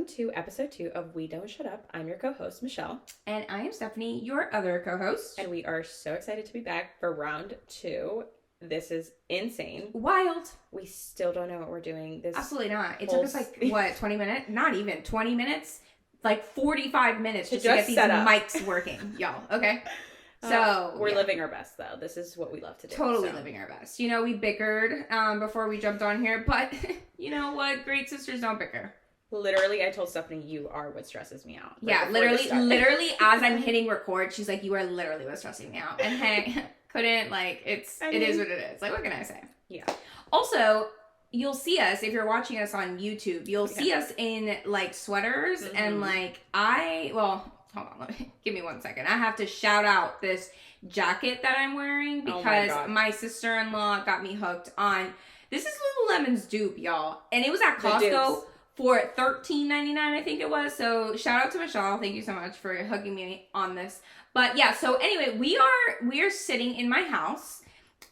welcome to episode 2 of We Don't Shut Up. I'm your co-host, Michelle. And I am Stephanie, your other co-host. And we are so excited to be back for round 2. This is insane. Wild. We still don't know what we're doing. This Absolutely not. It took us 20 minutes? Not even 20 minutes. 45 minutes just to get these mics working, y'all. Okay? So we're living our best, though. This is what we love to do. Totally living our best. We bickered before we jumped on here, but you know what? Great sisters don't bicker. Literally, I told Stephanie, you are what stresses me out. Yeah, literally, as I'm hitting record, she's like, you are literally what's stressing me out. And hey, it is what it is. What can I say? Yeah. Also, you'll see us, if you're watching us on YouTube, you'll see us in, sweaters, and, hold on, give me 1 second. I have to shout out this jacket that I'm wearing because my sister-in-law got me hooked on, this is Lululemon's dupe, y'all. And it was at Costco for $13.99, I think it was. So shout out to Michelle. Thank you so much for hooking me on this. But yeah, so anyway, we are sitting in my house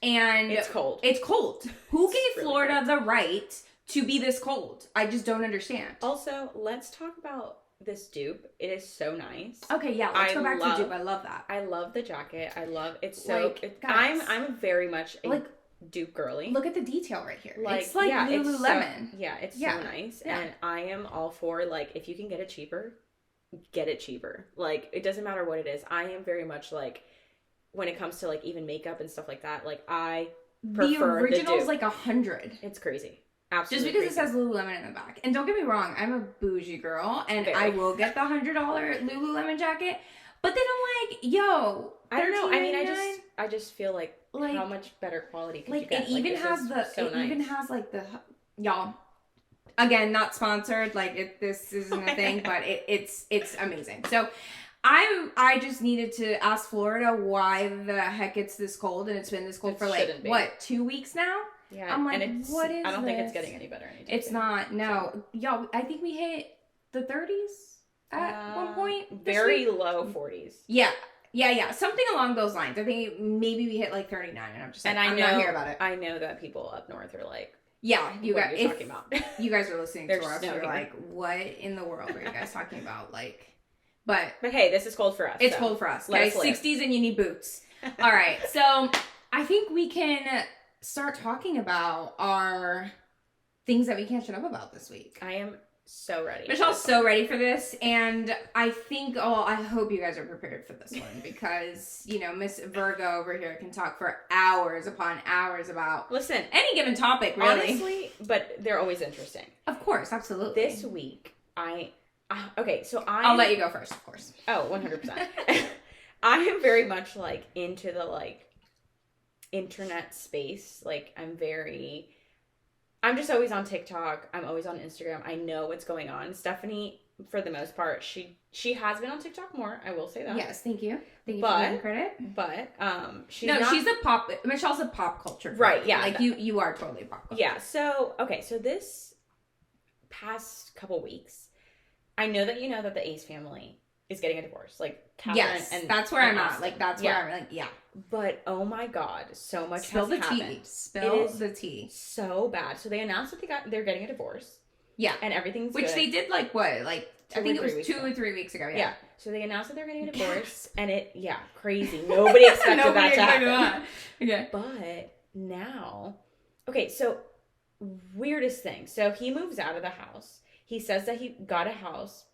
and it's cold. It's cold. Who gave Florida the right to be this cold? I just don't understand. Also, let's talk about this dupe. It is so nice. Okay, yeah, let's go back to dupe. I love that. I love the jacket. I love it's so I'm very much a dupe girly. Look at the detail right here. It's like Lululemon. It's so nice. Yeah. And I am all for if you can get it cheaper, get it cheaper. It doesn't matter what it is. I am very much when it comes to even makeup and stuff like that, I prefer the original's the $100. It's crazy. Absolutely. Just because it says Lululemon in the back. And don't get me wrong, I'm a bougie girl and I will get the $100 Lululemon jacket. But then I'm like, yo, I don't know. I mean, I just feel like how much better quality could you get? It even has the y'all. Again, not sponsored. This isn't a thing, but it's amazing. So I just needed to ask Florida why the heck it's this cold, and it's been this cold for 2 weeks now. Yeah, I'm like, what is this? I don't think it's getting any better anytime It's not. No, y'all. I think we hit the 30s at one point. Very low 40s. Yeah, something along those lines. I think maybe we hit 39, and I'm just I'm not here about it. I know that people up north are yeah, you guys. What are you talking about? You guys are listening to us. You're like, what in the world are you guys talking about? But hey, this is cold for us. It's cold for us. Okay, 60s, and you need boots. All right, so I think we can start talking about our things that we can't shut up about this week. I am so ready. Michelle's so ready for this, and I think, I hope you guys are prepared for this one because, Miss Virgo over here can talk for hours upon hours about any given topic, really. Honestly, but they're always interesting. Of course, absolutely. This week, I'll let you go first, of course. Oh, 100%. I am very much into the internet space. I'm just always on TikTok. I'm always on Instagram. I know what's going on. Stephanie, for the most part, she has been on TikTok more. I will say that. Yes, thank you. Thank you for giving credit. But Michelle's a pop culture girl. Right, yeah. You are totally pop culture. Yeah, so this past couple weeks, I know that that the Ace family is getting a divorce. Catherine and that's where I'm at. That's where I'm yeah. But oh my God, so much has happened. Spill the tea. So bad. So they announced that they're getting a divorce. Yeah. And everything's Which good. they did I think it was 2 or 3 weeks ago. Yeah. So they announced that they're getting a divorce and crazy. Nobody expected that to happen. Okay. But now, so weirdest thing. So he moves out of the house. He says that he got a house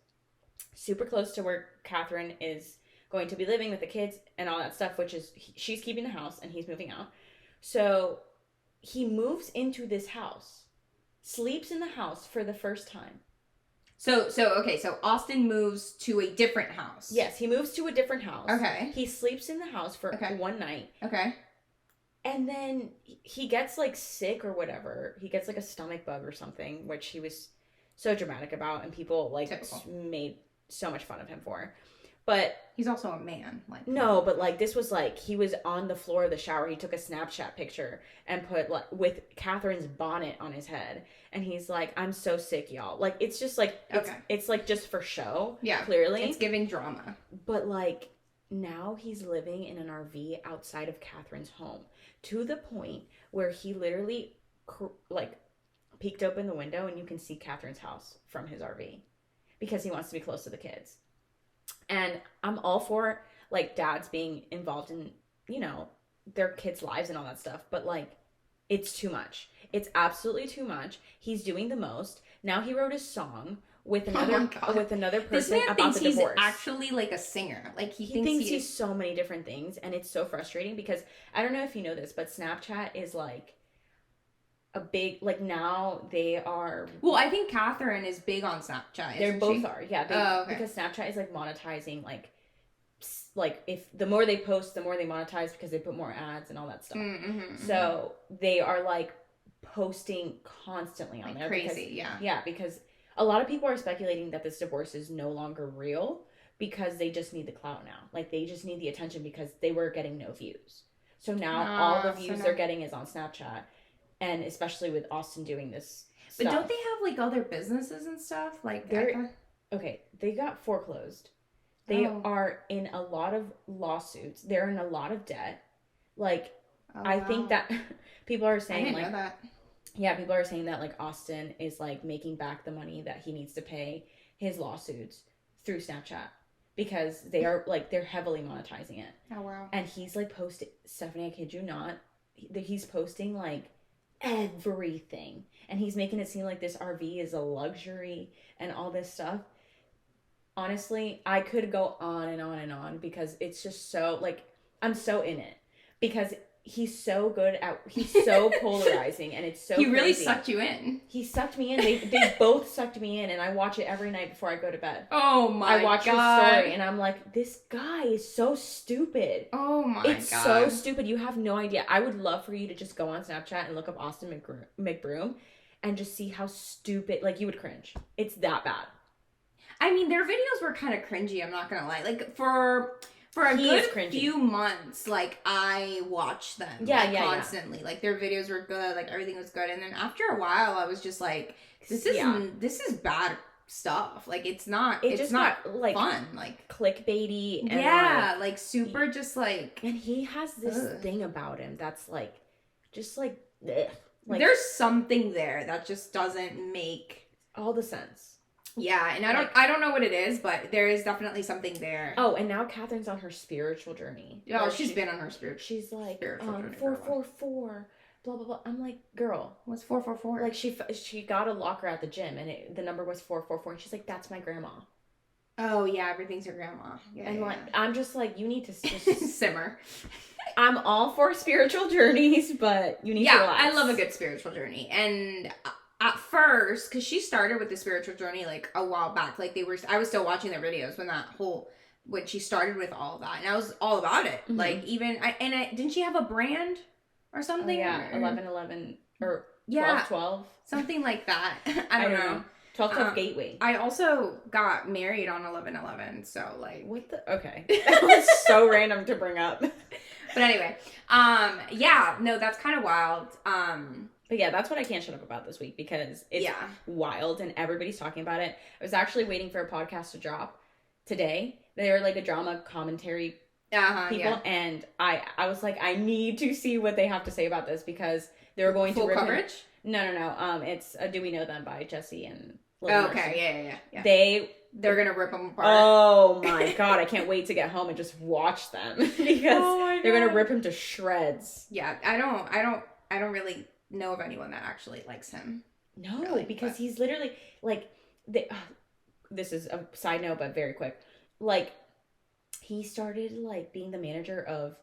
super close to where Catherine is going to be living with the kids and all that stuff, which is she's keeping the house and he's moving out. So he moves into this house, sleeps in the house for the first time. So Austin moves to a different house. Yes, he moves to a different house. Okay. He sleeps in the house for one night. Okay. And then he gets sick or whatever. He gets a stomach bug or something, which he was so dramatic about, and people made so much fun of him for. But he's also a man. No, but this was he was on the floor of the shower. He took a Snapchat picture and put with Catherine's bonnet on his head, and he's like, "I'm so sick, y'all." It's just it's just for show. Yeah, clearly it's giving drama. But now he's living in an RV outside of Catherine's home, to the point where he literally peeked open the window and you can see Catherine's house from his RV. because he wants to be close to the kids. And I'm all for, like, dads being involved in, you know, their kids' lives and all that stuff. But, like, it's too much. It's absolutely too much. He's doing the most. Now he wrote a song with another person about the divorce. This man thinks he's actually, like, a singer. Like, he thinks he's so many different things. And it's so frustrating because, I don't know if you know this, but Snapchat is, like, a big, like, now they are... Well, I think Catherine is big on Snapchat. They both are, yeah. Okay. Because Snapchat is, like, monetizing, like, if the more they post, the more they monetize because they put more ads and all that stuff. So they are, like, posting constantly on like there. Crazy, yeah. Yeah, because a lot of people are speculating that this divorce is no longer real because they just need the clout now. Like, they just need the attention because they were getting no views. So now all the views they're getting is on Snapchat. And especially with Austin doing this stuff. But don't they have, like, other businesses and stuff? Like, okay, they got foreclosed. They are in a lot of lawsuits. They're in a lot of debt. Like, I think that people are saying, I didn't know that. Yeah, people are saying that, like, Austin is, like, making back the money that he needs to pay his lawsuits through Snapchat. Because they are, like, they're heavily monetizing it. Oh, wow. And he's, like, posting, Stephanie, I kid you not, he's posting, like, everything, and he's making it seem like this RV is a luxury and all this stuff. Honestly, I could go on and on and on because it's just so, like, I'm so in it because he's so good at, he's so polarizing, and it's so he really crazy. Sucked you in. He sucked me in. They both sucked me in, and I watch it every night before I go to bed. Oh my god. I watch his story, and I'm like, this guy is so stupid. Oh my god. It's so stupid. You have no idea. I would love for you to just go on Snapchat and look up Austin McBroom and just see how stupid, like, you would cringe. It's that bad. I mean, their videos were kind of cringy, I'm not gonna lie. Like, for a good few months, like, I watched them constantly. Yeah. Like, their videos were good, like, everything was good. And then after a while, I was just like, this is bad stuff. Like, it's not like fun. Like, clickbaity. And like super just like... And he has this thing about him that's like, just like, ugh. Like, there's something there that just doesn't make all the sense. Yeah, and I don't know what it is, but there is definitely something there. Oh, and now Catherine's on her spiritual journey. Oh, she's been on her spiritual. She's like 444, blah blah blah. I'm like, girl, what's 444? Like, she got a locker at the gym, and the number was 444, and she's like, that's my grandma. Oh yeah, everything's your grandma. Yeah, and like, I'm just like, you need to just simmer. I'm all for spiritual journeys, but you need to relax. I love a good spiritual journey, and. At first, because she started with the spiritual journey, like, a while back. Like, I was still watching their videos when she started with all of that. And I was all about it. Mm-hmm. Like, didn't she have a brand or something? Oh, yeah, 1111 or 1212. Something like that. I don't know. 1212 Gateway. I also got married on 1111, so, like... What the... Okay. That was so random to bring up. But anyway, that's kind of wild. But yeah, that's what I can't shut up about this week because it's wild and everybody's talking about it. I was actually waiting for a podcast to drop today. They were like a drama commentary people, and I was like, I need to see what they have to say about this because they're going to rip coverage. No. It's Do We Know Them by Jesse and. Okay, yeah. They're gonna rip them apart. Oh my god, I can't wait to get home and just watch them because they're gonna rip him to shreds. Yeah, I don't really know of anyone that actually likes him. No, really, because he's literally like this is a side note, but very quick. Like, he started like being the manager of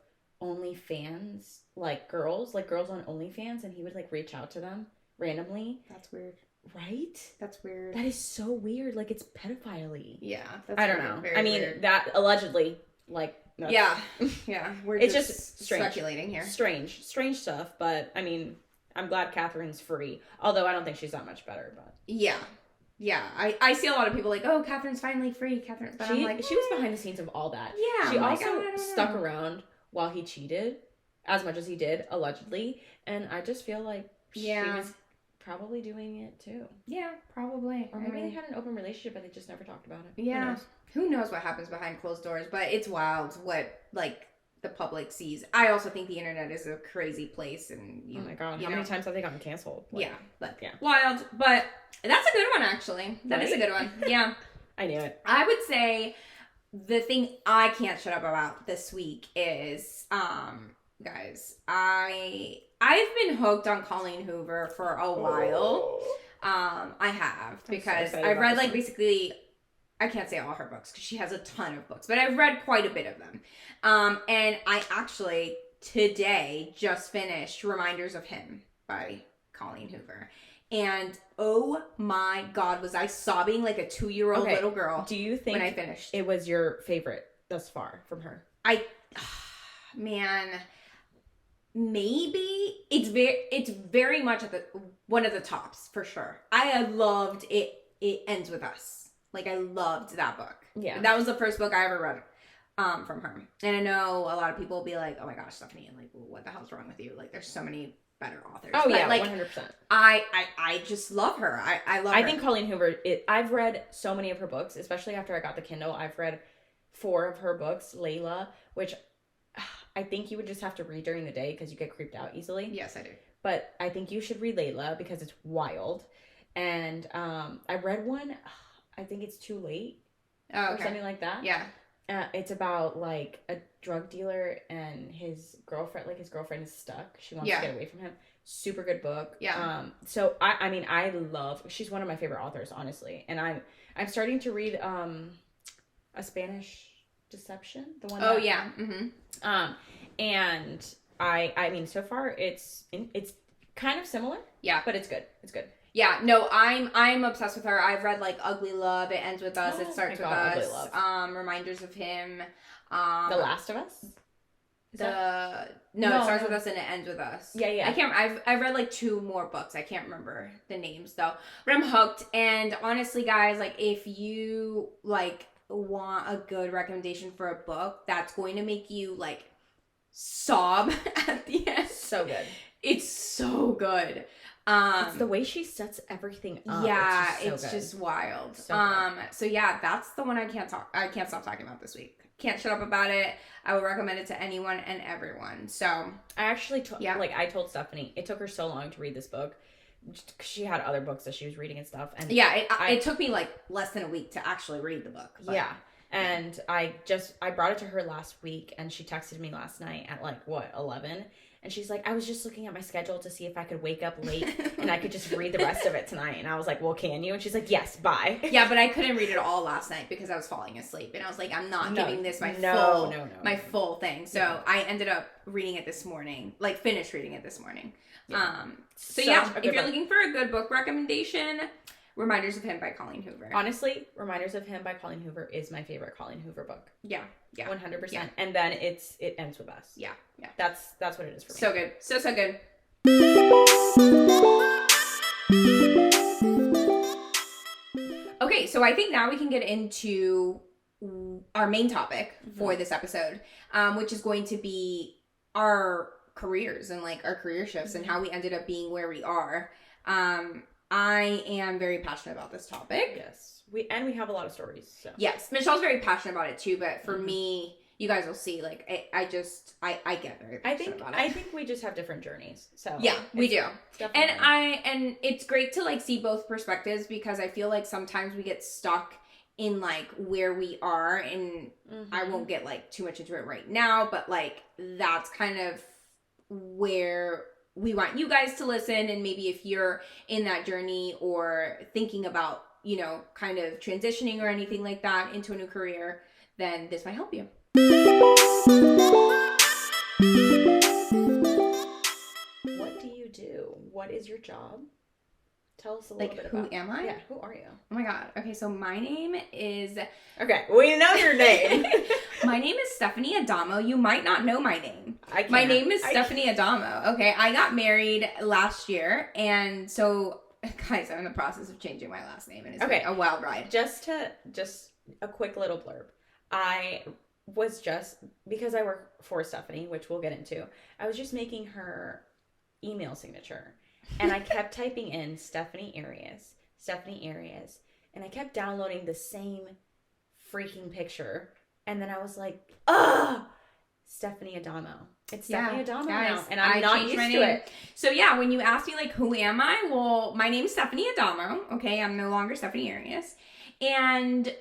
OnlyFans, like girls on OnlyFans, and he would like reach out to them randomly. That's weird. Right? That's weird. That is so weird. Like, it's pedophily. Yeah, that's I don't know. I mean, weird. That allegedly, like. Yeah. We're just strange. Speculating here. Strange stuff. But I mean, I'm glad Catherine's free. Although I don't think she's that much better. But yeah. I see a lot of people like, oh, Catherine's finally free. But I'm like, she was behind the scenes of all that. Yeah. She also stuck around while he cheated, as much as he did allegedly, and I just feel like she was probably doing it too. Yeah, probably. Or maybe they had an open relationship but they just never talked about it. Yeah. Who knows what happens behind closed doors, but it's wild what, like, the public sees. I also think the internet is a crazy place, and oh my god, how many times have they gotten canceled? Like, wild. But that's a good one, actually. That is a good one. Yeah. I knew it. I would say the thing I can't shut up about this week is, guys, I've been hooked on Colleen Hoover for a while. I have, because I've read like basically, I can't say all her books because she has a ton of books, but I've read quite a bit of them. And I actually today just finished Reminders of Him by Colleen Hoover. And oh my God, was I sobbing like a 2-year-old little girl. Do you think when I finished it was your favorite thus far from her? Man, maybe it's very much at one of the tops for sure. I loved it. It Ends With Us. Like, I loved that book. Yeah, that was the first book I ever read from her. And I know a lot of people will be like, "Oh my gosh, Stephanie, like, what the hell's wrong with you? Like, there's so many better authors." Oh, but yeah, like 100%. I just love her. I love her. I think Colleen Hoover, I've read so many of her books, especially after I got the Kindle. I've read 4 of her books, Layla, which I think you would just have to read during the day because you get creeped out easily. Yes, I do. But I think you should read Layla because it's wild. And I read one, I think it's Too Late. Oh, okay. Or something like that. Yeah. It's about like a drug dealer and his girlfriend. Like, his girlfriend is stuck. She wants to get away from him. Super good book. Yeah. So I mean, I love. She's one of my favorite authors, honestly. And I'm starting to read A Spanish Deception. The one. Oh yeah. Mm-hmm. And I mean, so far it's kind of similar. Yeah. But it's good. It's good. Yeah, no, I'm obsessed with her. I've read like Ugly Love, It Ends With Us, It Starts With Us, Ugly Love. Reminders of Him, The Last of Us. It Starts With Us and It Ends With Us. Yeah. I've read like 2 more books. I can't remember the names though, but I'm hooked. And honestly, guys, like, if you like want a good recommendation for a book that's going to make you like sob at the end, so good. It's so good. It's the way she sets everything up. Yeah, it's just wild. So so yeah, that's the one I can't stop talking about this week. Can't shut up about it. I would recommend it to anyone and everyone. So I actually I told Stephanie, it took her so long to read this book because she had other books that she was reading and stuff. And yeah, it took me like less than a week to actually read the book. But, yeah. And I brought it to her last week, and she texted me last night at 11. And she's like, I was just looking at my schedule to see if I could wake up late and I could just read the rest of it tonight. And I was like, well, can you? And she's like, yes, bye. Yeah, but I couldn't read it all last night because I was falling asleep. And I was like, I'm not giving this my full thing. So I ended up reading it this morning, like finished reading it this morning. Yeah. So yeah, if you're looking for a good book recommendation, Reminders of Him by Colleen Hoover. Honestly, Reminders of Him by Colleen Hoover is my favorite Colleen Hoover book. Yeah. 100%. Yeah. And then It Ends With Us. Yeah. That's what it is for me. So good. So good. Okay, so I think now we can get into our main topic for this episode, which is going to be our careers and like our career shifts and how we ended up being where we are. I am very passionate about this topic. Yes. We have a lot of stories. So. Yes. Michelle's very passionate about it too, but for me, you guys will see, like, I get very passionate about it. I think we just have different journeys. So yeah, we do. Definitely. And it's great to like see both perspectives because I feel like sometimes we get stuck in like where we are, and I won't get like too much into it right now, but like that's kind of where we want you guys to listen. And maybe if you're in that journey or thinking about, you know, kind of transitioning or anything like that into a new career, then this might help you. What do you do? What is your job? Tell us a little bit about. Who am I? Yeah, who are you? Oh my God. Okay, so my name is... Okay, we know your name. My name is Stephanie Adamo. You might not know my name. My name is Stephanie Adamo. Okay, I got married last year, and so, guys, I'm in the process of changing my last name, and it's been a wild ride. Just a quick little blurb. I was just, because I work for Stephanie, which we'll get into, I was just making her email signature. And I kept typing in Stephanie Arias, and I kept downloading the same freaking picture. And then I was like, Stephanie Adamo. It's Stephanie Adamo guys, now, and I'm not used to it. So yeah, when you ask me like, who am I? Well, my name's Stephanie Adamo. Okay, I'm no longer Stephanie Arias, and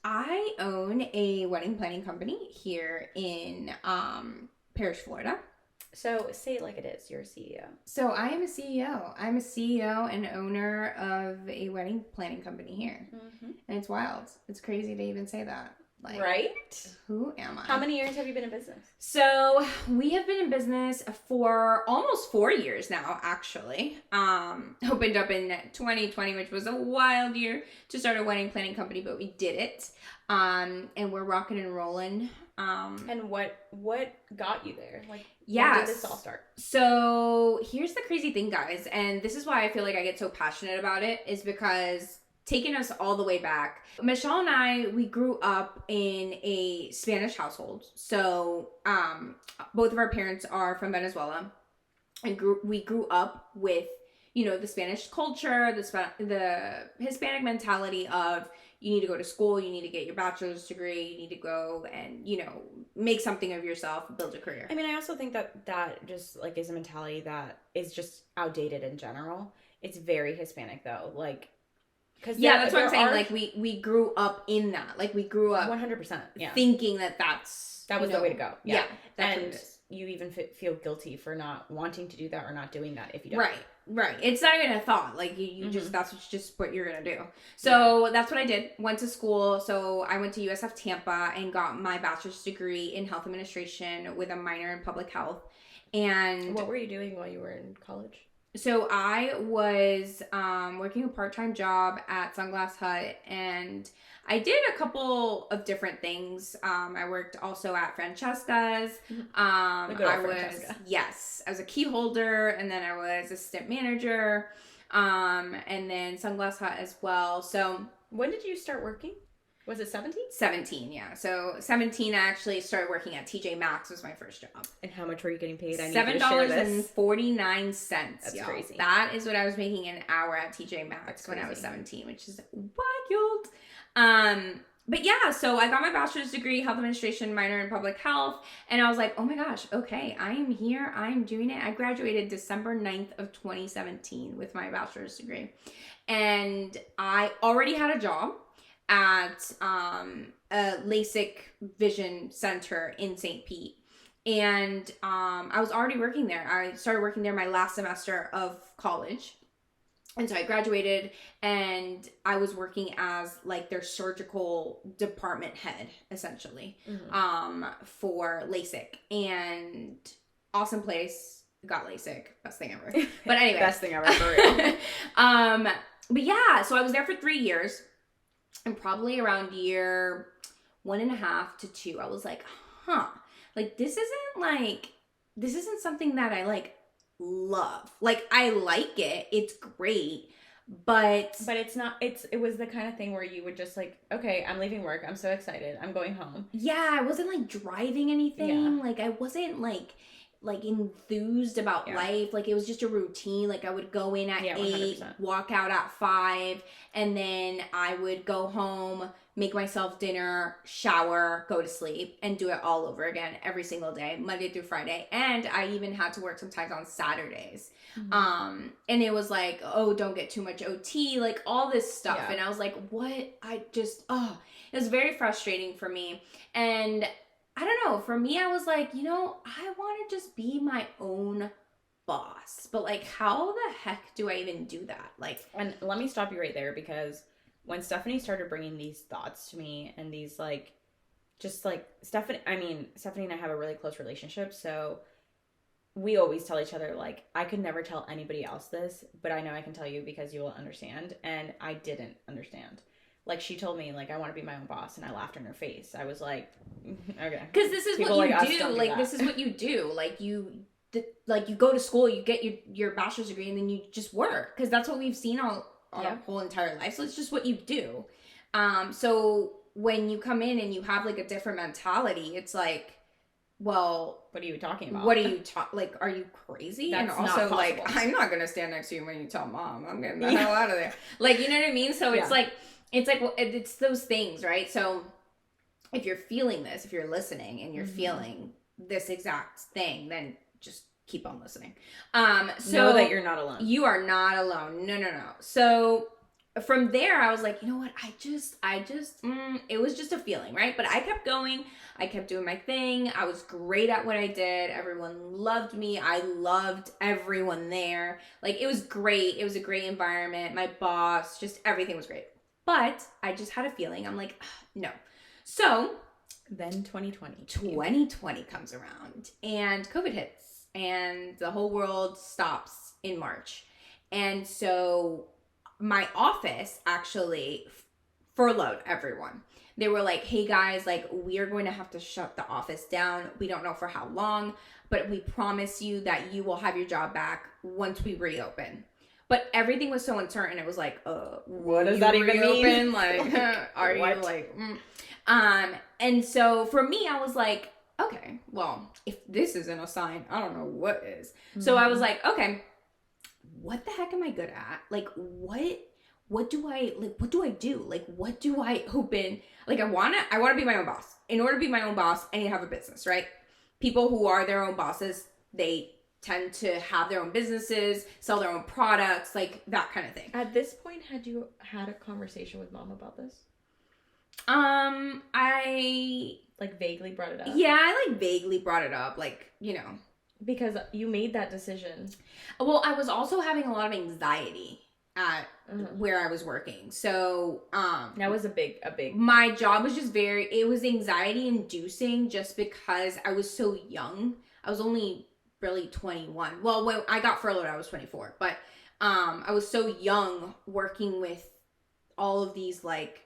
I own a wedding planning company here in Parrish, Florida. So say it like it is. You're a CEO. So I am a CEO. I'm a CEO and owner of a wedding planning company here, and it's wild. It's crazy to even say that. Like, right? Who am I? How many years have you been in business? So we have been in business for almost 4 years now, actually. Opened up in 2020, which was a wild year to start a wedding planning company, but we did it. And we're rocking and rolling. And what got you there? Like, yes. When did this all start? So here's the crazy thing, guys, and this is why I feel like I get so passionate about it, is because taking us all the way back, Michelle and I, we grew up in a Spanish household. So both of our parents are from Venezuela, and we grew up with, you know, the Spanish culture, the Hispanic mentality of, you need to go to school, you need to get your bachelor's degree, you need to go and, you know, make something of yourself, build a career. I mean, I also think that just like is a mentality that is just outdated in general. It's very Hispanic though, like. Yeah, that's what I'm saying. Like we grew up in that. Like we grew up 100%. Yeah. Thinking that was the way to go. Yeah. That's and what it is. You even feel guilty for not wanting to do that or not doing that if you don't. Right. It's not even a thought. Like you just, that's just what you're going to do. So that's what I did. Went to school. So I went to USF Tampa and got my bachelor's degree in health administration with a minor in public health. And what were you doing while you were in college? So I was working a part-time job at Sunglass Hut, and I did a couple of different things. I worked also at Francesca's. I was a key holder, and then I was assistant manager, and then Sunglass Hut as well. So when did you start working? Was it 17? 17, yeah. So 17, I actually started working at TJ Maxx was my first job. And how much were you getting paid? I need you to share this. $7.49. That's crazy. That is what I was making an hour at TJ Maxx when I was 17, which is wild. But yeah, so I got my bachelor's degree, health administration, minor in public health, and I was like, oh my gosh, okay, I am here, I am doing it. I graduated December 9th of 2017 with my bachelor's degree, and I already had a job at a LASIK vision center in St. Pete. And I was already working there. I started working there my last semester of college. And so I graduated and I was working as like their surgical department head, essentially, for LASIK. And awesome place. Got LASIK. Best thing ever. But anyway. Best thing ever, for real. But yeah, so I was there for 3 years. And probably around year 1.5 to 2, I was like, like this isn't something that I like love. Like I like it, it's great, but it's not. It was the kind of thing where you would just like, okay, I'm leaving work, I'm so excited, I'm going home. Yeah, I wasn't like driving anything. Like I wasn't like enthused about life. Like it was just a routine. Like I would go in at 8, 100%. Walk out at 5, and then I would go home, make myself dinner, shower, go to sleep, and do it all over again every single day, Monday through Friday. And I even had to work sometimes on Saturdays. And it was like, oh, don't get too much OT, like all this stuff. And I was like, what? It was very frustrating for me. And I don't know, for me, I was like, I want to just be my own boss. But like, how the heck do I even do that? Like, and let me stop you right there, because when Stephanie started bringing these thoughts to me and these like, just like Stephanie and I have a really close relationship. So we always tell each other, like, I could never tell anybody else this, but I know I can tell you because you will understand. And I didn't understand. Like, she told me, like, I want to be my own boss, and I laughed in her face. I was like, okay. Because this is what you do. Like, this is what you do. Like, you go to school, you get your bachelor's degree, and then you just work. Because that's what we've seen our whole entire life. So it's just what you do. So when you come in and you have, like, a different mentality, it's like, well, what are you talking about? What are you like? Are you crazy? That's and also, not like, I'm not gonna stand next to you when you tell mom. I'm getting the hell out of there. Like, you know what I mean? So it's like, it's those things, right? So if you're feeling this, if you're listening and you're feeling this exact thing, then just keep on listening. So know that you're not alone. You are not alone. No. So from there, I was like, you know what? It was just a feeling, right? But I kept going. I kept doing my thing. I was great at what I did. Everyone loved me. I loved everyone there. Like, it was great. It was a great environment. My boss, just everything was great. But I just had a feeling. I'm like, no. So then 2020 comes around and COVID hits and the whole world stops in March. And so my office actually furloughed everyone. They were like, hey guys, like, we are going to have to shut the office down. We don't know for how long, but we promise you that you will have your job back once we reopen. But everything was so uncertain. It was like, what does that even mean? Like, are you like, and so for me, I was like, okay, well, if this isn't a sign, I don't know what is. So I was like, okay, what the heck am I good at? Like, what do I do? Like, what do I open? Like, I want to be my own boss. In order to be my own boss, I need to have a business, right? People who are their own bosses, they tend to have their own businesses, sell their own products, like that kind of thing. At this point, had you had a conversation with mom about this? I like vaguely brought it up. Yeah, I like vaguely brought it up, like, you know, because you made that decision. Well, I was also having a lot of anxiety at where I was working. So, that was a big my job was just it was anxiety inducing just because I was so young. I was only really 21. Well, when I got furloughed, I was 24, but I was so young working with all of these like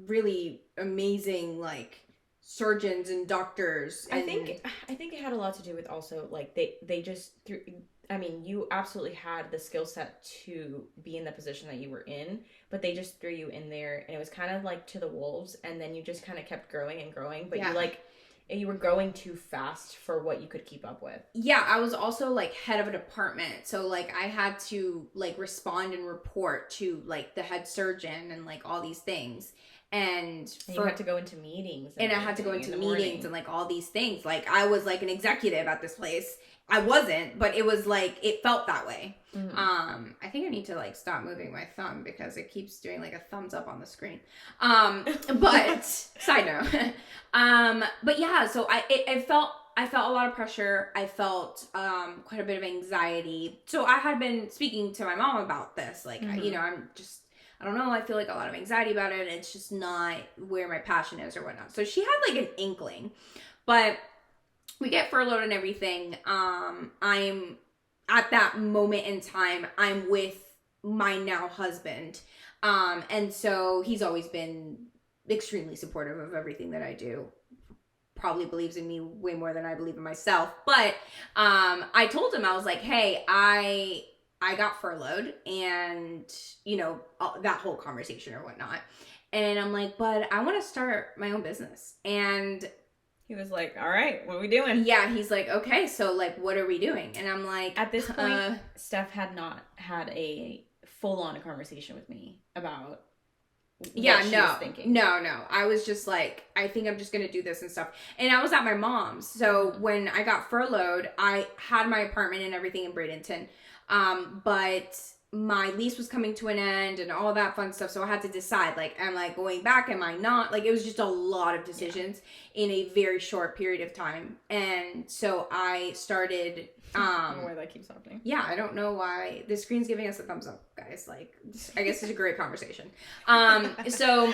really amazing like surgeons and doctors. And I think it had a lot to do with also like they just threw. I mean, you absolutely had the skill set to be in the position that you were in, but they just threw you in there, and it was kind of like to the wolves, and then you just kind of kept growing and growing, but you were going too fast for what you could keep up with. Yeah, I was also like head of a department, so like I had to like respond and report to like the head surgeon and like all these things. And you had to go into meetings. And I had to go into meetings and like all these things. Like I was like an executive at this place. I wasn't, but it was like, it felt that way. I think I need to like stop moving my thumb because it keeps doing like a thumbs up on the screen. But side note. But yeah, so I felt a lot of pressure. I felt quite a bit of anxiety. So I had been speaking to my mom about this. Like, you know, I don't know, I feel like a lot of anxiety about it, and it's just not where my passion is or whatnot. So she had like an inkling, but we get furloughed and everything. I'm at that moment in time, I'm with my now husband. And so he's always been extremely supportive of everything that I do. Probably believes in me way more than I believe in myself. But I told him, I was like, hey, I got furloughed, and, you know, that whole conversation or whatnot. And I'm like, but I want to start my own business. And he was like, all right, what are we doing? Yeah, he's like, okay, so like, what are we doing? And I'm like, at this point, Steph had not had a full-on conversation with me about what she was thinking. No. I was just like, I think I'm just going to do this and stuff. And I was at my mom's. So when I got furloughed, I had my apartment and everything in Bradenton. But my lease was coming to an end and all that fun stuff. So I had to decide, like, am I going back? Am I not? Like, it was just a lot of decisions in a very short period of time. And so I started, I don't know why that keeps happening. Yeah, I don't know why. The screen's giving us a thumbs up, guys. Like, I guess it's a great conversation. So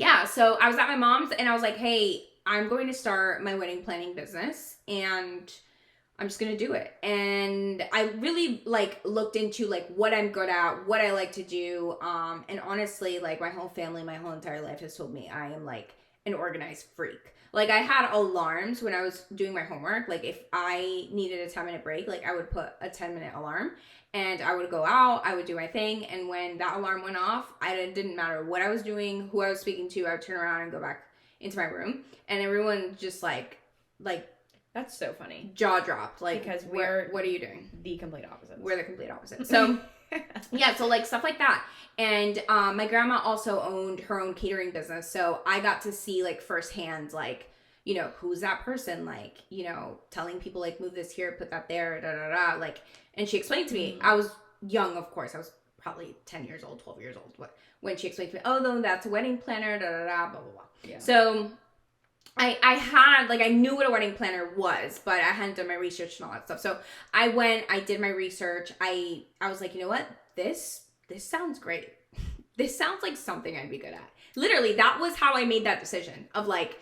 I was at my mom's and I was like, hey, I'm going to start my wedding planning business, and I'm just going to do it. And I really like looked into like what I'm good at, what I like to do. And honestly, like my whole family, my whole entire life has told me I am like an organized freak. Like I had alarms when I was doing my homework. Like if I needed a 10-minute break, like I would put a 10-minute alarm and I would go out, I would do my thing. And when that alarm went off, it didn't matter what I was doing, who I was speaking to, I would turn around and go back into my room. And everyone just like That's so funny. Jaw dropped. Like, because what are you doing? The complete opposite. We're the complete opposite. So, yeah, so like stuff like that. And my grandma also owned her own catering business. So I got to see like firsthand, like, you know, who's that person? Like, you know, telling people like, move this here, put that there, da, da, da. Like, and she explained to me, I was young, of course. I was probably 10 years old, 12 years old. When she explained to me, oh, no, that's a wedding planner, da, da, da, blah, blah, blah. Yeah. So I had, like, I knew what a wedding planner was, but I hadn't done my research and all that stuff. So I did my research. I was like, you know what? This sounds great. This sounds like something I'd be good at. Literally, that was how I made that decision of like,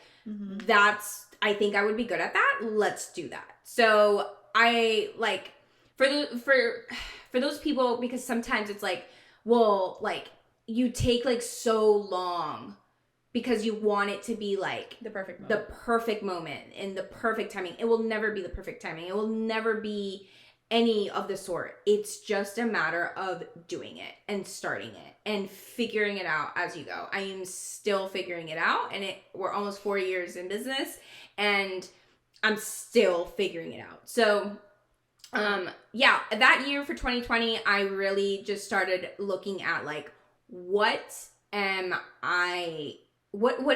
I think I would be good at that. Let's do that. So I like, for those people, because sometimes it's like, well, like you take like so long because you want it to be like the perfect moment and the perfect timing. It will never be the perfect timing. It will never be any of the sort. It's just a matter of doing it and starting it and figuring it out as you go. I am still figuring it out, and we're almost 4 years in business and I'm still figuring it out. So yeah, that year for 2020, I really just started looking at like, what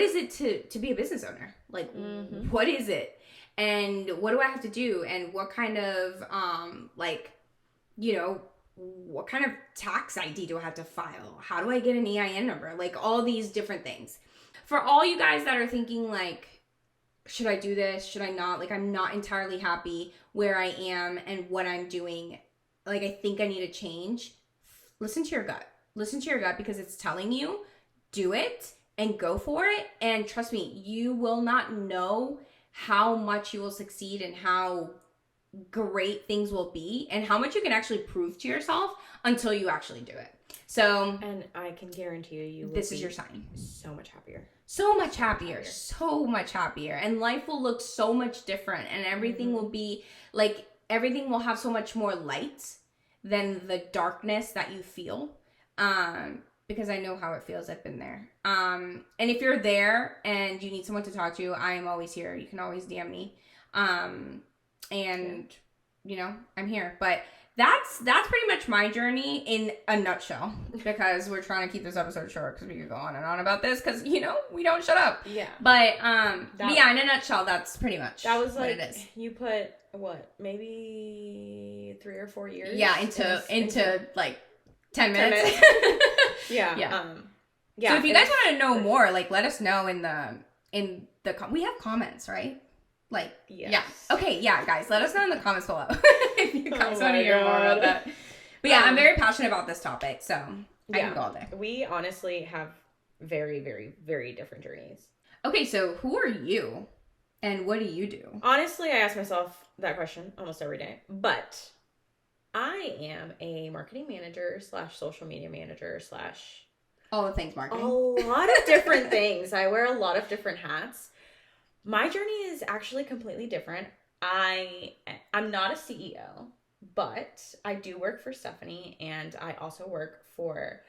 is it to be a business owner? Like, what is it? And what do I have to do? And what kind of, like, you know, what kind of tax ID do I have to file? How do I get an EIN number? Like, all these different things. For all you guys that are thinking, like, should I do this? Should I not? Like, I'm not entirely happy where I am and what I'm doing. Like, I think I need a change. Listen to your gut. Listen to your gut, because it's telling you, do it and go for it. And trust me, you will not know how much you will succeed and how great things will be and how much you can actually prove to yourself until you actually do it. So, and I can guarantee you this is your sign. So much happier. So much happier. So much happier. And life will look so much different, and everything will be like, everything will have so much more light than the darkness that you feel. Because I know how it feels. I've been there. And if you're there and you need someone to talk to, I am always here. You can always DM me. And you know, I'm here. But that's pretty much my journey in a nutshell, because we're trying to keep this episode short, because we could go on and on about this, because, you know, we don't shut up. Yeah. But yeah, in a nutshell, that's pretty much that was like, what it is. You put what, maybe 3 or 4 years? Yeah, into like 10 minutes. Yeah. Yeah. So if you guys want to know more, like, let us know in the we have comments, right? Like, yes. Yeah. Okay, yeah, guys, let us know in the comments below if you guys want to hear more about that. But yeah, I'm very passionate about this topic, so I can go all day. We honestly have very, very, very different journeys. Okay, so who are you and what do you do? Honestly, I ask myself that question almost every day, but I am a marketing manager / social media manager / all the things marketing. A lot of different things. I wear a lot of different hats. My journey is actually completely different. I'm not a CEO, but I do work for Stephanie, and I also work for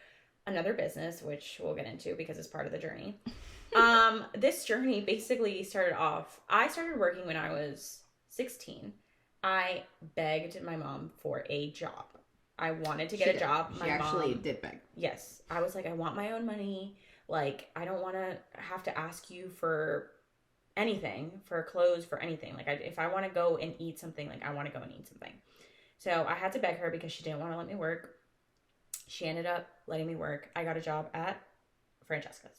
another business, which we'll get into because it's part of the journey. This journey basically I started working when I was 16. I begged my mom for a job. I wanted to get a job. She actually did beg. Yes. I was like, I want my own money. Like, I don't want to have to ask you for anything, for clothes, for anything. Like, if I want to go and eat something, like, I want to go and eat something. So I had to beg her because she didn't want to let me work. She ended up letting me work. I got a job at Francesca's.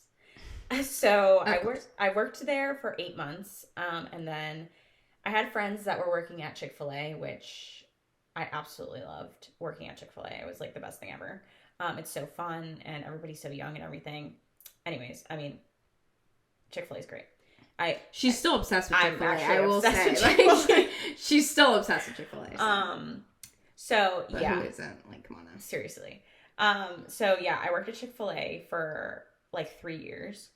So I worked there for 8 months. And then I had friends that were working at Chick-fil-A, which I absolutely loved working at Chick-fil-A. It was like the best thing ever. It's so fun and everybody's so young and everything. Anyways, I mean, Chick-fil-A is great. She's still obsessed with Chick-fil-A. I will say, like, she's still obsessed with Chick-fil-A. So but yeah, who isn't? Like, come on now. Seriously. So yeah, I worked at Chick-fil-A for like 3 years,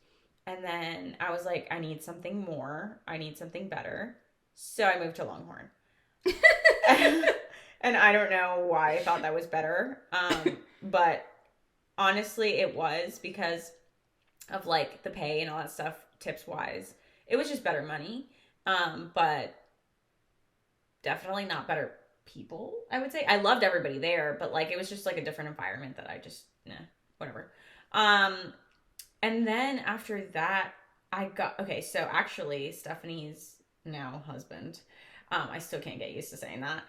and then I was like, I need something more. I need something better. So I moved to Longhorn. And I don't know why I thought that was better. But honestly, it was because of like the pay and all that stuff, tips wise. It was just better money. But definitely not better people, I would say. I loved everybody there, but like it was just like a different environment that I just whatever. And then after that, I got okay, so actually Stephanie's now husband. I still can't get used to saying that.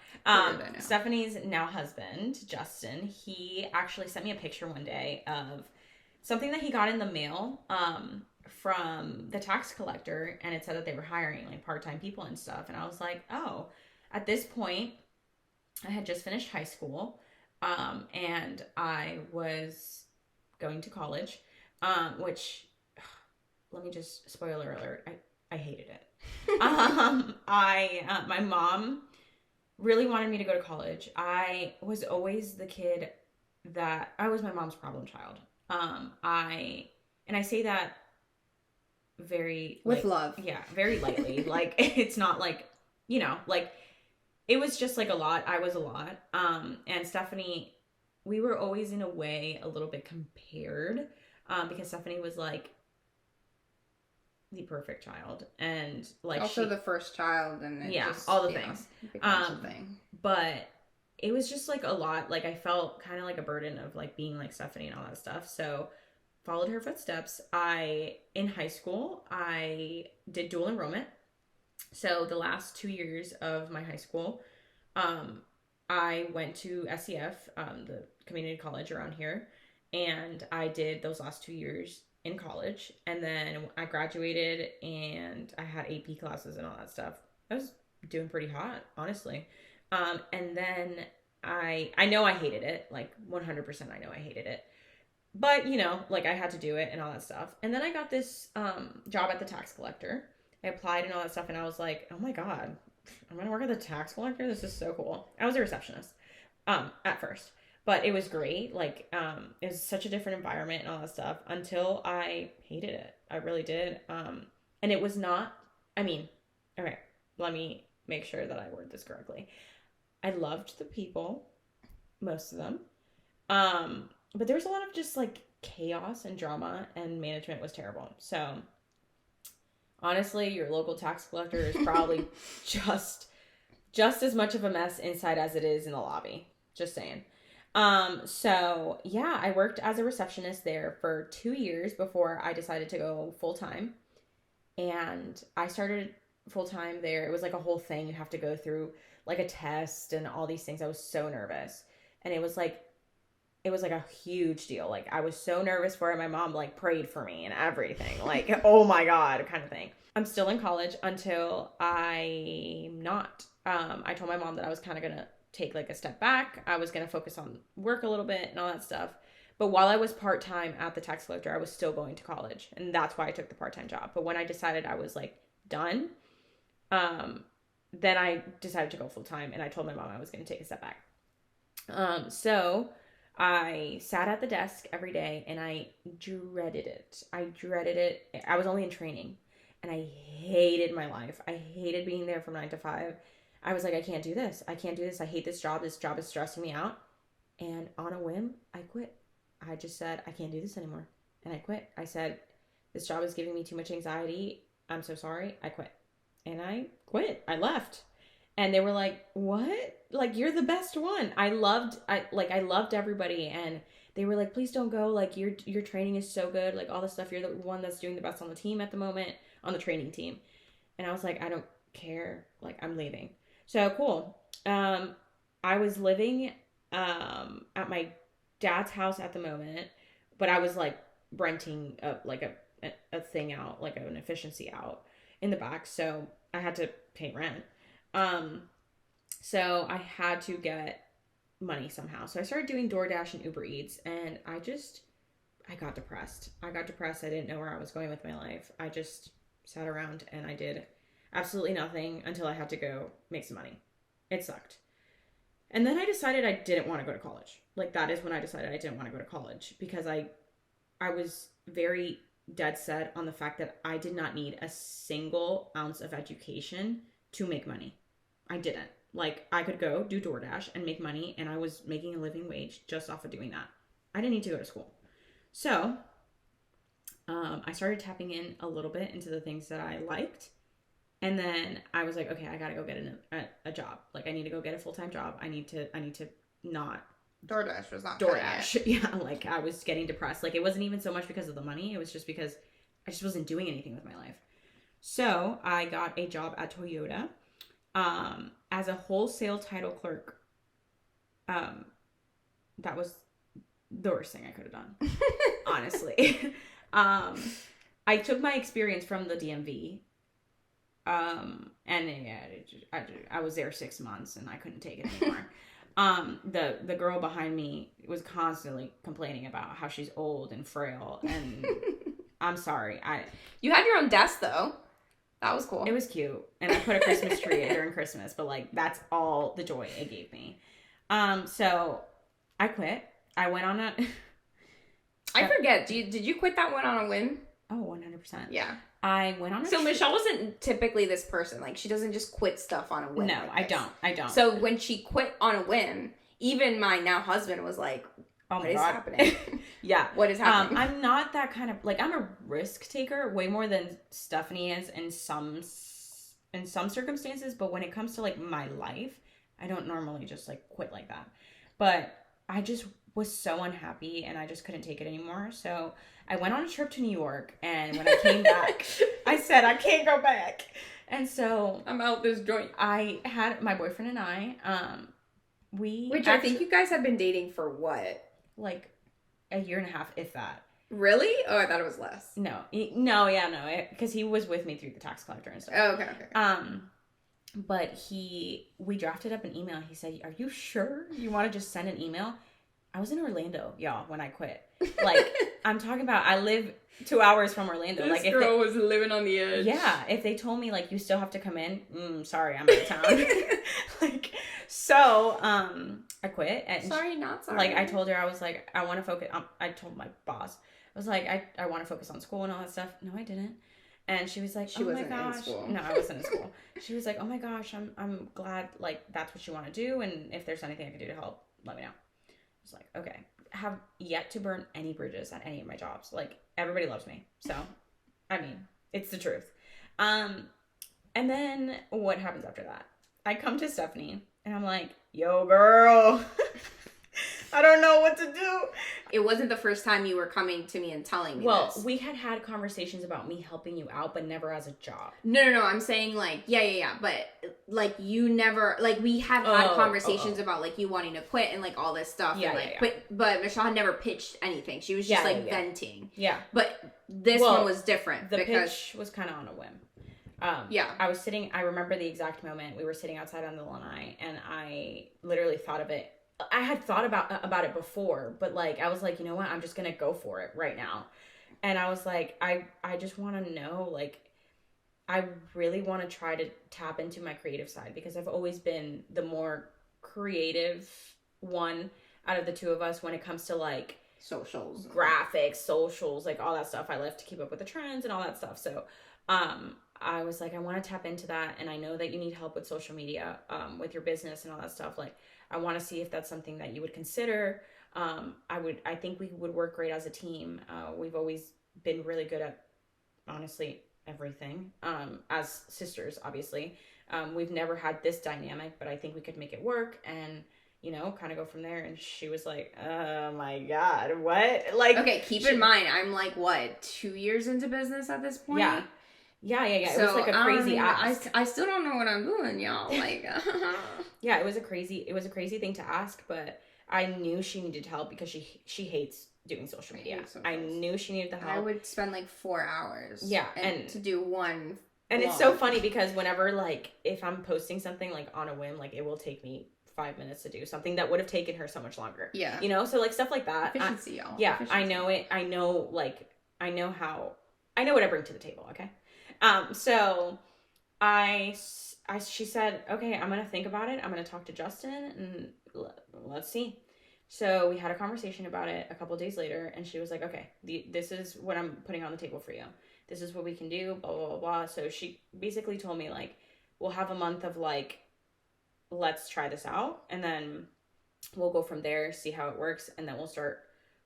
Stephanie's now husband, Justin, he actually sent me a picture one day of something that he got in the mail from the tax collector, and it said that they were hiring like part-time people and stuff. And I was like, oh, at this point, I had just finished high school, and I was going to college, which, let me just, spoiler alert, I hated it. My mom really wanted me to go to college. I was always the kid that, I was my mom's problem child. And I say that very with love. Yeah, very lightly. Like it's not like, like it was just like a lot. I was a lot. And Stephanie, we were always in a way a little bit compared, because Stephanie was like the perfect child, and like also the first child, and all the things. But it was just like a lot. Like I felt kind of like a burden of like being like Stephanie and all that stuff. So followed her footsteps. In high school, I did dual enrollment. So the last 2 years of my high school, I went to SEF, the community college around here, and I did those last 2 years in college. And then I graduated and I had AP classes and all that stuff. I was doing pretty hot, honestly. And then I know I hated it, like 100% I know I hated it. But, like I had to do it and all that stuff. And then I got this job at the tax collector. I applied and all that stuff, and I was like, oh my God, I'm going to work at the tax collector? This is so cool. I was a receptionist at first, but it was great. Like, it was such a different environment and all that stuff until I hated it. I really did. And it was not, okay, let me make sure that I word this correctly. I loved the people, most of them. But there was a lot of just like chaos and drama, and management was terrible. So honestly, your local tax collector is probably just as much of a mess inside as it is in the lobby. Just saying. So yeah, I worked as a receptionist there for 2 years before I decided to go full time. And I started full time there. It was like a whole thing. You have to go through like a test and all these things. I was so nervous. And it was like a huge deal. Like I was so nervous for it. My mom like prayed for me and everything. Like, oh my God, kind of thing. I'm still in college until I'm not. I told my mom that I was kind of going to take like a step back. I was going to focus on work a little bit and all that stuff. But while I was part-time at the tax collector, I was still going to college. And that's why I took the part-time job. But when I decided I was like done, then I decided to go full-time. And I told my mom I was going to take a step back. So I sat at the desk every day and I dreaded it. I was only in training and I hated my life. I hated being there from 9 to 5. I was like, I can't do this. I hate this job. This job is stressing me out. And on a whim, I quit. I just said, I can't do this anymore. And I quit. I said, this job is giving me too much anxiety. I'm so sorry. I quit. And I quit. I left. And they were like, what? Like, you're the best one. I loved everybody. And they were like, please don't go. Like, your training is so good. Like, all this stuff. You're the one that's doing the best on the team at the moment, on the training team. And I was like, I don't care. Like, I'm leaving. So, cool. I was living at my dad's house at the moment, but I was, like, renting a thing out, like an efficiency out in the back. So, I had to pay rent. So I had to get money somehow. So I started doing DoorDash and Uber Eats, and I got depressed. I didn't know where I was going with my life. I just sat around and I did absolutely nothing until I had to go make some money. It sucked. And then I decided I didn't want to go to college. Like, that is when I decided I didn't want to go to college, because I was very dead set on the fact that I did not need a single ounce of education to make money. I didn't. Like, I could go do DoorDash and make money, and I was making a living wage just off of doing that. I didn't need to go to school. So, I started tapping in a little bit into the things that I liked, And then I was like, okay, I gotta go get a job. Like, I need to go get a full-time job. I need to not. DoorDash was not DoorDash. Yeah, like, I was getting depressed. Like, it wasn't even so much because of the money. It was just because I just wasn't doing anything with my life. So I got a job at Toyota as a wholesale title clerk. That was the worst thing I could have done, honestly. I took my experience from the DMV. And yeah, I was there 6 months and I couldn't take it anymore. The girl behind me was constantly complaining about how she's old and frail, and I'm sorry. You had your own desk though. That was cool. It was cute, and I put a Christmas tree during Christmas, but like that's all the joy it gave me. So I quit. I went on a. I forget. Did you quit that one on a whim? Oh, 100%. Yeah. I went on a So Michelle wasn't typically this person. Like, she doesn't just quit stuff on a whim. No, like I don't. So when she quit on a whim, even my now husband was like, what is happening? Yeah. What is happening? I'm not that kind of, like, I'm a risk taker way more than Stephanie is in some circumstances. But when it comes to, like, my life, I don't normally just, like, quit like that. But I just was so unhappy and I just couldn't take it anymore. So I went on a trip to New York, and when I came back, I said, I can't go back. And so I'm out this joint. I had my boyfriend and I, Which I think you guys have been dating for what? Like a year and a half, if that. Really? Oh, I thought it was less. No, because he was with me through the tax collector and stuff. Oh, okay. But we drafted up an email. He said, "Are you sure you want to just send an email?" I was in Orlando, y'all, when I quit. Like, I'm talking about, I live 2 hours from Orlando. This like, if girl was living on the edge. Yeah, if they told me, like, you still have to come in, sorry, I'm out of town. Like, so, I quit. And sorry, not sorry. Like, I told her, I was like, I want to focus, I told my boss, I was like, I want to focus on school and all that stuff. No, I didn't. And she was like, oh my gosh. No, I wasn't in school. She was like, oh my gosh, I'm glad, like, that's what you want to do. And if there's anything I can do to help, let me know. I was like, okay. Have yet to burn any bridges at any of my jobs. Like, everybody loves me. So, I mean, it's the truth. And then what happens after that? I come to Stephanie and I'm like, yo, girl, I don't know what to do. It wasn't the first time you were coming to me and telling me this. Well, we had conversations about me helping you out, but never as a job. No. I'm saying, like, yeah. But, like, you never, like, we have had conversations about, like, you wanting to quit and, like, all this stuff. Yeah, and, like, But Michelle had never pitched anything. She was just, venting. Yeah. But this one was different. The pitch was kind of on a whim. Yeah. I remember the exact moment. We were sitting outside on the lanai, and I literally thought of it. I had thought about it before, but, like, I was like, you know what? I'm just going to go for it right now. And I was like, I just want to know, like, I really want to try to tap into my creative side, because I've always been the more creative one out of the two of us when it comes to, like, socials, graphics, socials, like, all that stuff. I love to keep up with the trends and all that stuff. So, I was like, I want to tap into that. And I know that you need help with social media, with your business and all that stuff. Like, I want to see if that's something that you would consider. I think we would work great as a team. We've always been really good at, honestly, everything, as sisters, obviously. We've never had this dynamic, but I think we could make it work and, you know, kind of go from there. And she was like, oh my God, what? Like, okay, keep in mind, I'm like, what, 2 years into business at this point? Yeah. It was like a crazy ask. I still don't know what I'm doing, y'all. Like, yeah, it was a crazy thing to ask, but I knew she needed help because she hates doing social media. I knew she needed the help. I would spend like 4 hours. Yeah, and to do one. And it's so funny because whenever, like, if I'm posting something, like, on a whim, like, it will take me 5 minutes to do something that would have taken her so much longer. Yeah. You know, so, like, stuff like that. Efficiency, y'all. Yeah, Efficiency. I know it. I know what I bring to the table. Okay. So she said, okay, I'm going to think about it. I'm going to talk to Justin and let's see. So we had a conversation about it a couple days later, and she was like, okay, this is what I'm putting on the table for you. This is what we can do, blah, blah, blah, blah. So she basically told me, like, we'll have a month of, like, let's try this out, and then we'll go from there, see how it works, and then we'll start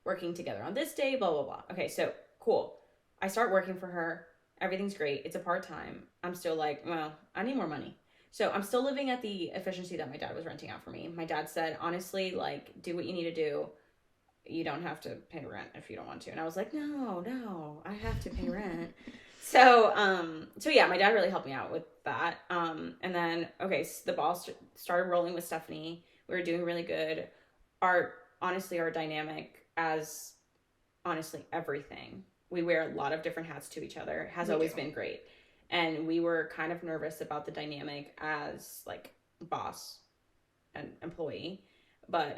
working together on this day, blah, blah, blah. Okay, so cool. I start working for her. Everything's great. It's a part-time. I'm still like, well, I need more money. So I'm still living at the efficiency that my dad was renting out for me. My dad said, honestly, like, do what you need to do. You don't have to pay rent if you don't want to. And I was like, no, I have to pay rent. So yeah, my dad really helped me out with that. And then, okay, so the ball started rolling with Stephanie. We were doing really good. Our dynamic as, honestly, everything. We wear a lot of different hats to each other. Has always been great. And we were kind of nervous about the dynamic as, like, boss and employee. But,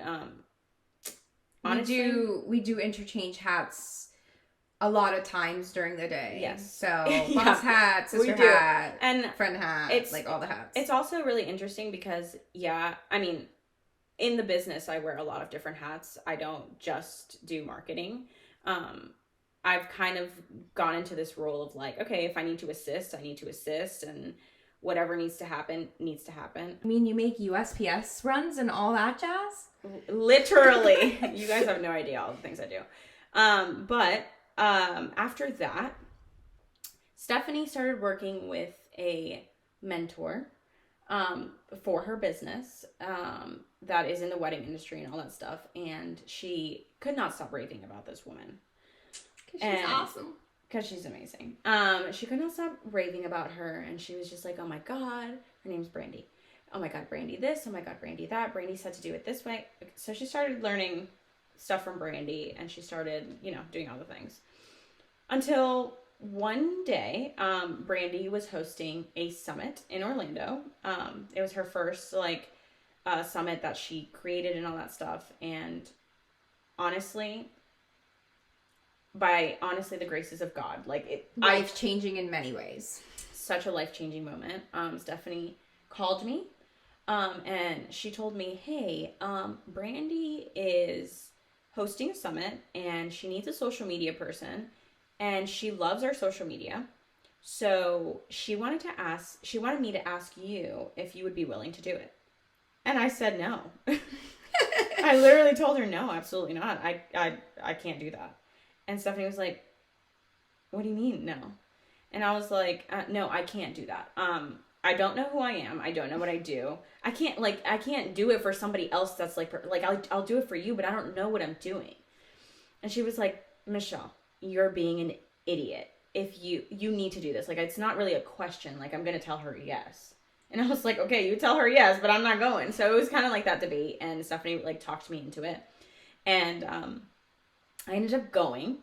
honestly, we do interchange hats a lot of times during the day. Yes. So boss hat, sister hat, and friend hat, it's like all the hats. It's also really interesting because, yeah, I mean, in the business, I wear a lot of different hats. I don't just do marketing. I've kind of gone into this role of like, okay, if I need to assist, I need to assist, and whatever needs to happen, needs to happen. I mean, you make USPS runs and all that jazz? Literally. You guys have no idea all the things I do. But after that, Stephanie started working with a mentor for her business that is in the wedding industry and all that stuff. And she could not stop raving about this woman. Because she's awesome. Because she's amazing. She could not stop raving about her. And she was just like, oh my God, her name's Brandy. Oh my God, Brandy this. Oh my God, Brandy that. Brandy said to do it this way. So she started learning stuff from Brandy. And she started, doing all the things. Until one day, Brandy was hosting a summit in Orlando. It was her first, summit that she created and all that stuff. And honestly, by the graces of God, life-changing in many ways. Such a life-changing moment. Stephanie called me, and she told me, hey, Brandy is hosting a summit, and she needs a social media person, and she loves our social media, so she wanted me to ask you if you would be willing to do it. And I said no. I literally told her, no, absolutely not. I can't do that. And Stephanie was like, what do you mean, no? And I was like, no, I can't do that. I don't know who I am. I don't know what I do. I can't do it for somebody else that's I'll do it for you, but I don't know what I'm doing. And she was like, Michelle, you're being an idiot. If you need to do this. It's not really a question. I'm going to tell her yes. And I was like, okay, you tell her yes, but I'm not going. So it was kind of like that debate. And Stephanie talked me into it. And, I ended up going.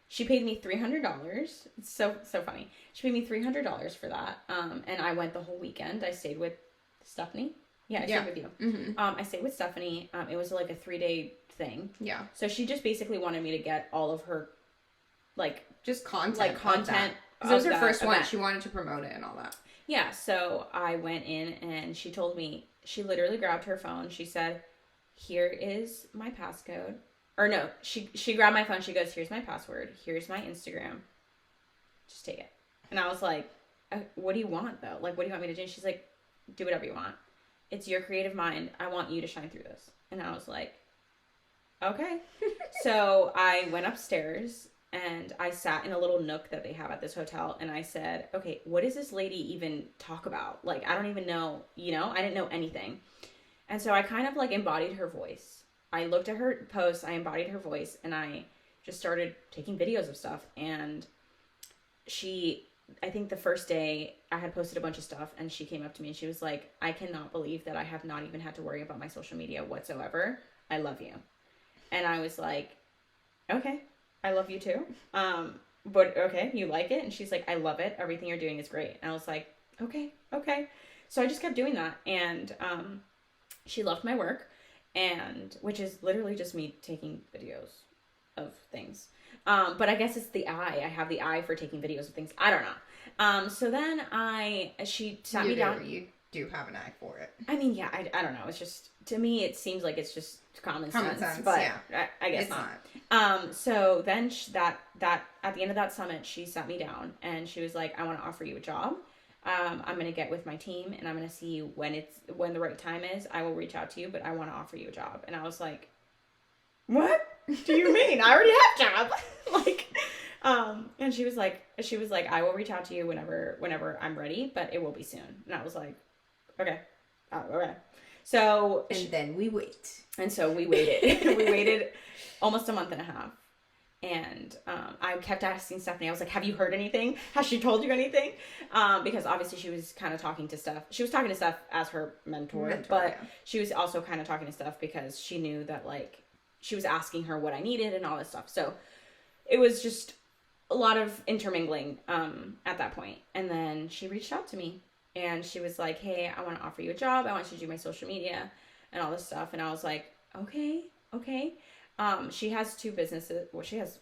She paid me $300. It's so funny. She paid me $300 for that. And I went the whole weekend. I stayed with Stephanie. Yeah, I stayed with you. Mm-hmm. I stayed with Stephanie. It was a 3-day thing. Yeah. So she just basically wanted me to get all of her, just content. Content. Because it was her first one. She wanted to promote it and all that. Yeah. So I went in and she told me, she literally grabbed her phone. She said, here is my passcode. Or no, she grabbed my phone. She goes, here's my password. Here's my Instagram. Just take it. And I was like, what do you want, though? What do you want me to do? And she's like, do whatever you want. It's your creative mind. I want you to shine through this. And I was like, okay. So I went upstairs and I sat in a little nook that they have at this hotel. And I said, okay, what does this lady even talk about? I don't even know, I didn't know anything. And so I kind of embodied her voice. I looked at her posts, I embodied her voice, and I just started taking videos of stuff. And I think the first day I had posted a bunch of stuff, and she came up to me and she was like, I cannot believe that I have not even had to worry about my social media whatsoever. I love you. And I was like, okay, I love you too. But okay, you like it? And she's like, I love it. Everything you're doing is great. And I was like, okay. So I just kept doing that. And she loved my work. And which is literally just me taking videos of things. But I guess it's the eye. I have the eye for taking videos of things. I don't know. So then she sat me down. You do have an eye for it. I mean, yeah, I don't know. It's just, to me, it seems like it's just common sense. But yeah. I guess it's not. So then that at the end of that summit, she sat me down and she was like, I want to offer you a job. I'm going to get with my team and I'm going to see when the right time is. I will reach out to you, but I want to offer you a job. And I was like, what do you mean? I already have a job. And she was like, I will reach out to you whenever I'm ready, but it will be soon. And I was like, okay. Okay. So. Then we wait. And so we waited. We waited almost a month and a half. And I kept asking Stephanie, I was like, have you heard anything? Has she told you anything? Because obviously she was kind of talking to Steph. She was talking to Steph as her mentor, but she was also kind of talking to Steph because she knew that, like, she was asking her what I needed and all this stuff. So it was just a lot of intermingling at that point. And then she reached out to me and she was like, hey, I want to offer you a job. I want you to do my social media and all this stuff. And I was like, okay. She has two businesses. Well, she has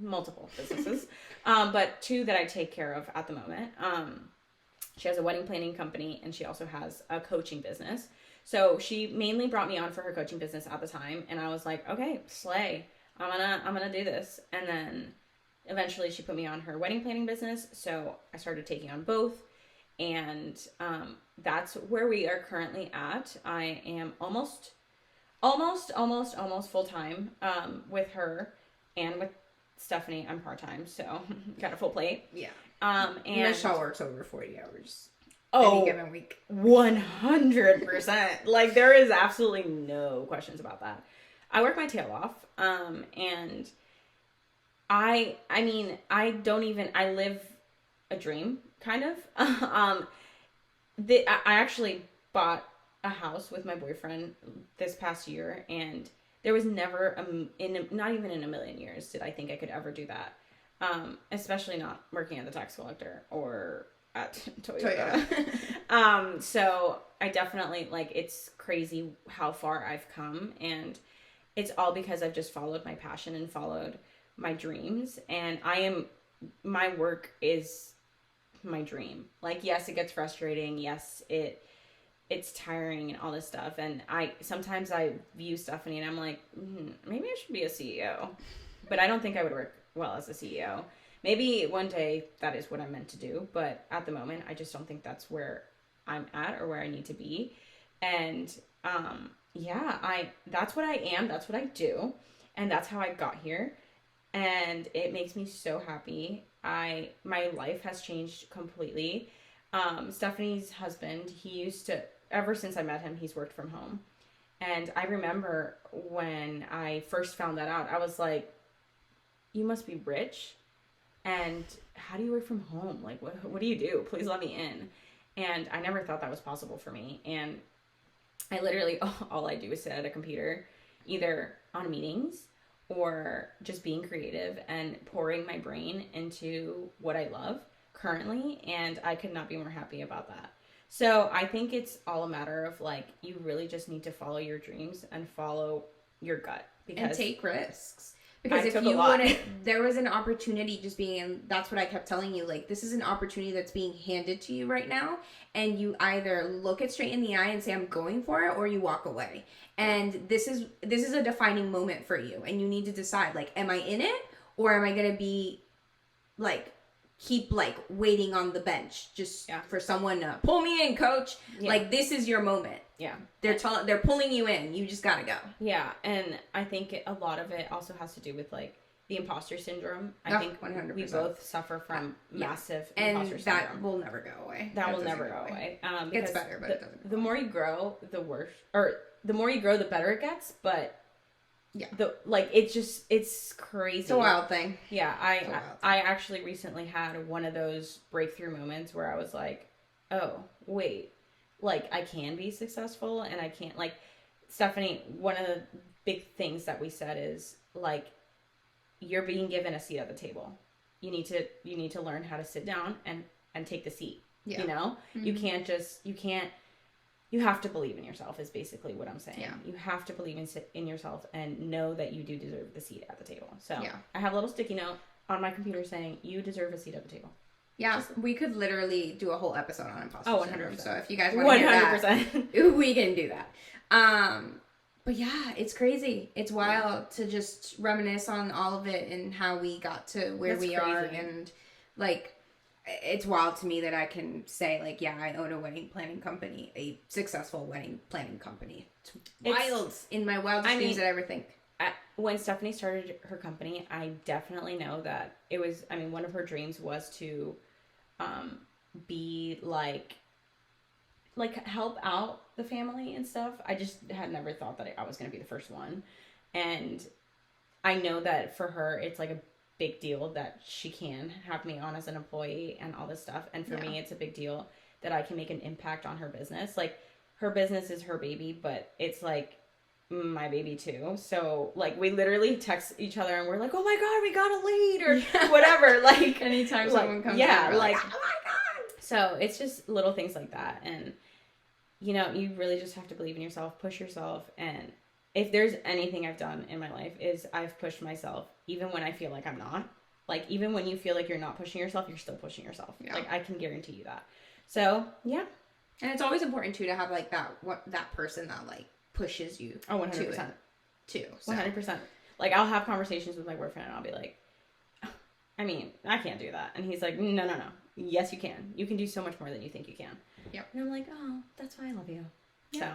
multiple businesses, but two that I take care of at the moment. She has a wedding planning company and she also has a coaching business. So she mainly brought me on for her coaching business at the time. And I was like, okay, slay. I'm gonna do this. And then eventually she put me on her wedding planning business. So I started taking on both. And that's where we are currently at. I am almost full-time with her, and with Stephanie I'm part-time, so got a full plate. Yeah. And Michelle works over 40 hours any given week. 100%. Like, there is absolutely no questions about that. I work my tail off, and I live a dream, kind of. I actually bought a house with my boyfriend this past year, and there was never not even in a million years did I think I could ever do that, especially not working at the tax collector or at Toyota. So I definitely, like, it's crazy how far I've come, and it's all because I've just followed my passion and followed my dreams, and my work is my dream. Like, yes, it gets frustrating, yes, it's tiring and all this stuff. And sometimes I view Stephanie and I'm like, maybe I should be a CEO. But I don't think I would work well as a CEO. Maybe one day that is what I'm meant to do. But at the moment, I just don't think that's where I'm at or where I need to be. And that's what I am. That's what I do. And that's how I got here. And it makes me so happy. My life has changed completely. Stephanie's husband, ever since I met him, he's worked from home. And I remember when I first found that out, I was like, you must be rich. And how do you work from home? Like, what do you do? Please let me in. And I never thought that was possible for me. And I literally, all I do is sit at a computer, either on meetings or just being creative and pouring my brain into what I love currently. And I could not be more happy about that. So I think it's all a matter of, like, you really just need to follow your dreams and follow your gut. And take risks. Because if you wouldn't, there was an opportunity just being in, that's what I kept telling you, like, this is an opportunity that's being handed to you right now, and you either look it straight in the eye and say, I'm going for it, or you walk away. And this is a defining moment for you, and you need to decide, like, am I in it, or am I going to be, like, keep, like, waiting on the bench just for someone to pull me in, coach. Like, this is your moment. Yeah. They're pulling you in. You just gotta go. Yeah, and I think a lot of it also has to do with, like, the imposter syndrome. I think 100%. We both suffer from massive imposter syndrome. And that will never go away. That will never go away. It's better, but it doesn't. The more you grow, the worse, or the more you grow, the better it gets. But it's crazy. It's a wild thing. Yeah, I actually recently had one of those breakthrough moments where I was like, oh wait, like, I can be successful, and I can't, like, Stephanie, one of the big things that we said is, like, you're being given a seat at the table. You need to learn how to sit down and take the seat. Yeah. You know? Mm-hmm. You have to believe in yourself is basically what I'm saying. Yeah. You have to believe in yourself and know that you do deserve the seat at the table. So I have a little sticky note on my computer saying, you deserve a seat at the table. Yeah, we could literally do a whole episode on imposter syndrome. 100%. So if you guys want to hear that, we can do that. But yeah, it's crazy. It's wild to just reminisce on all of it and how we got to where we are. And, like, it's wild to me that I can say, like, yeah, I own a wedding planning company, a successful wedding planning company. It's wild in my wildest dreams that I ever think. when Stephanie started her company, I definitely know that it was, I mean, one of her dreams was to be like help out the family and stuff. I just had never thought that I was going to be the first one. And I know that for her, it's like a big deal that she can have me on as an employee and all this stuff. And for me, it's a big deal that I can make an impact on her business. Like, her business is her baby, but it's like my baby too. So like we literally text each other and we're like, oh my God, we got a lead or whatever. Like anytime someone comes in, like, oh my God. So it's just little things like that. And you know, you really just have to believe in yourself, push yourself. And if there's anything I've done in my life is I've pushed myself, even when I feel like I'm not. Like, even when you feel like you're not pushing yourself, you're still pushing yourself. Yeah. Like, I can guarantee you that. So, yeah. And it's always important, too, to have, like, that person that, like, pushes you. Oh, 100%. To it, too. So. 100%. Like, I'll have conversations with my boyfriend, and I'll be like, I mean, I can't do that. And he's like, no. Yes, you can. You can do so much more than you think you can. Yep. And I'm like, oh, that's why I love you. Yeah. So,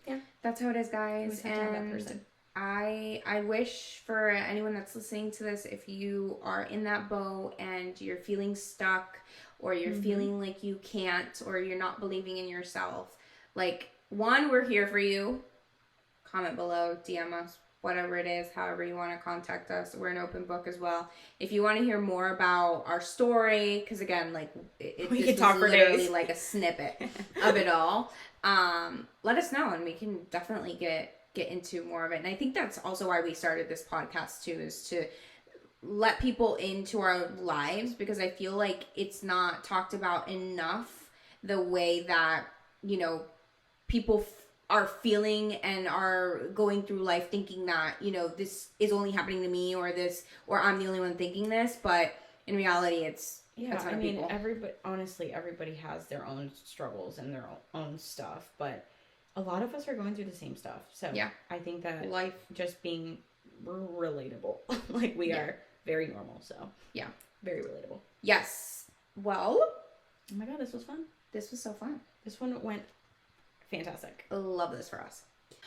yeah. That's how it is, guys. And have that person. I wish for anyone that's listening to this, if you are in that boat and you're feeling stuck or you're feeling like you can't or you're not believing in yourself, like, one, we're here for you. Comment below, DM us, whatever it is, however you want to contact us. We're an open book as well. If you want to hear more about our story, because again, like, we could talk for days. Like a snippet of it all. Let us know and we can definitely get into more of it. And I think that's also why we started this podcast too, is to let people into our lives, because I feel like it's not talked about enough, the way that, you know, people are feeling and are going through life thinking that, you know, this is only happening to me or I'm the only one thinking this, but in reality it's I mean, people. Everybody has their own struggles and their own stuff, but a lot of us are going through the same stuff. So yeah, I think that life just being relatable, like we are very normal. So yeah, very relatable. Yes. Well, oh my God, this was fun. This was so fun. This one went fantastic. I love this for us.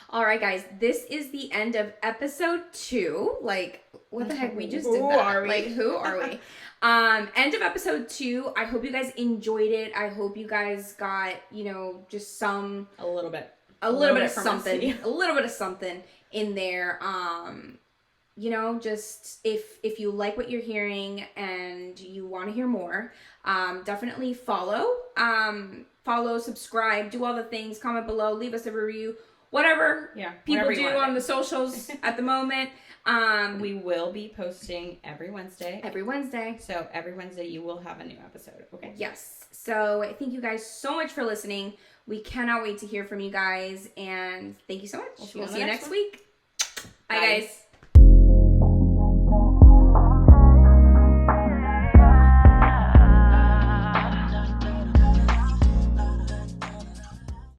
All right, guys, this is the end of episode 2. Like, what the heck? We just did that. Who are we? Like, who are we? End of episode 2. I hope you guys enjoyed it. I hope you guys got, you know, just a little bit of something, a little bit of something in there. You know, just if you like what you're hearing and you want to hear more, definitely follow, subscribe, do all the things, comment below, leave us a review, whatever people do on the socials at the moment. We will be posting every Wednesday. So every Wednesday you will have a new episode. Okay. Yes. So thank you guys so much for listening. We cannot wait to hear from you guys, and thank you so much. We'll see you next week. Bye, guys.